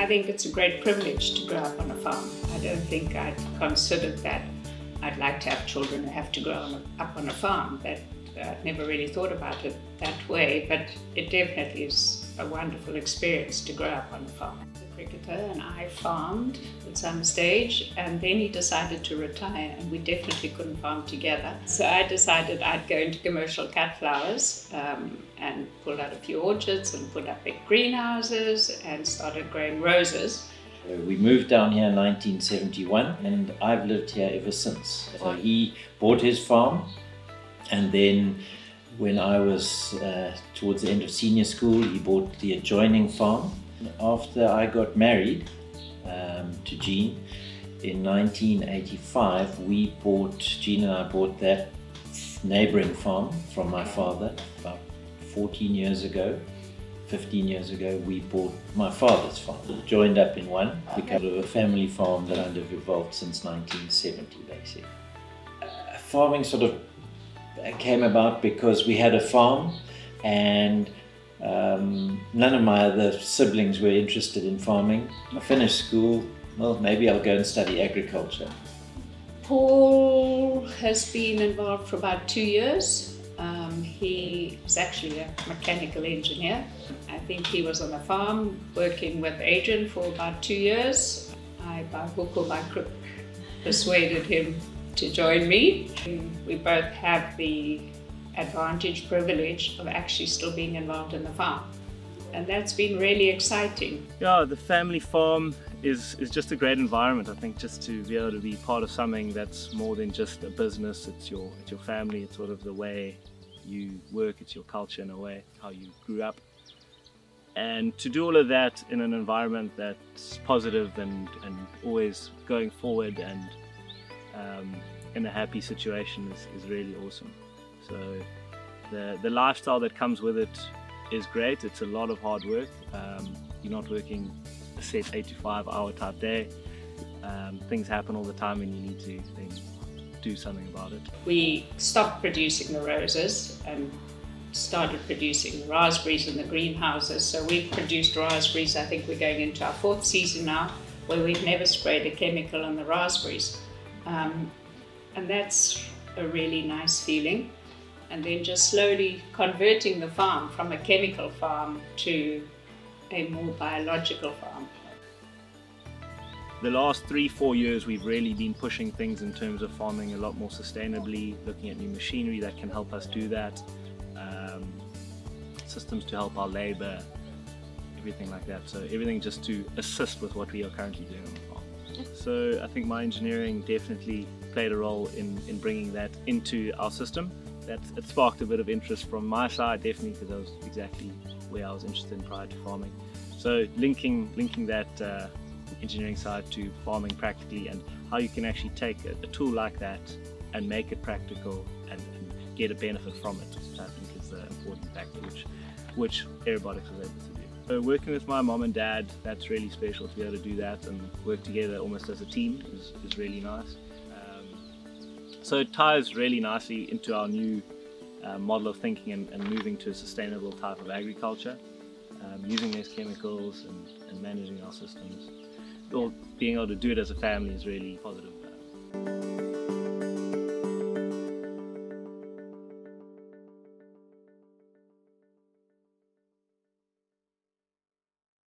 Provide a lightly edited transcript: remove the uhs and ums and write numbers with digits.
I think it's a great privilege to grow up on a farm. I don't think I'd considered that I'd like to have children who have to grow up on a farm. That I'd never really thought about it that way, but it definitely is a wonderful experience to grow up on a farm. As a cricketer, and I farmed at some stage, and then he decided to retire, and we definitely couldn't farm together. So I decided I'd go into commercial cut flowers and pulled out a few orchards and put up big greenhouses and started growing roses. We moved down here in 1971 and I've lived here ever since. So he bought his farm, and then when I was towards the end of senior school, he bought the adjoining farm. After I got married to Jean in 1985, Jean and I bought that neighbouring farm from my father. About 14 years ago, 15 years ago, we bought my father's farm. Joined up in one, became a family farm that I've evolved since 1970 basically. Farming sort of came about because we had a farm, and none of my other siblings were interested in farming. I finished school, well, maybe I'll go and study agriculture. Paul has been involved for about 2 years. He is actually a mechanical engineer. I think he was on the farm working with Adrian for about 2 years. I, by hook or by crook, persuaded him to join me. We both have the privilege of actually still being involved in the farm. And that's been really exciting. Yeah, the family farm is just a great environment. I think just to be able to be part of something that's more than just a business. It's your family, it's sort of the way you work, it's your culture in a way, how you grew up. And to do all of that in an environment that's positive and always going forward and in a happy situation is really awesome. So the lifestyle that comes with it is great. It's a lot of hard work. You're not working a set 8 to 5 hour type day. Things happen all the time and you need to then do something about it. We stopped producing the roses and started producing raspberries in the greenhouses. So we've produced raspberries. I think we're going into our 4th season now, where we've never sprayed a chemical on the raspberries. And that's a really nice feeling. And then just slowly converting the farm from a chemical farm to a more biological farm. The last 3-4 years we've really been pushing things in terms of farming a lot more sustainably, looking at new machinery that can help us do that, systems to help our labour, everything like that. So everything just to assist with what we are currently doing on the farm. So I think my engineering definitely played a role in bringing that into our system. It sparked a bit of interest from my side, definitely, because that was exactly where I was interested in prior to farming. So linking that engineering side to farming practically, and how you can actually take a tool like that and make it practical and get a benefit from it, which I think is the important factor which Aerobotics was able to do. So working with my mom and dad, that's really special to be able to do that and work together almost as a team is really nice. So it ties really nicely into our new model of thinking and moving to a sustainable type of agriculture, using less chemicals and managing our systems. Being able to do it as a family is really positive.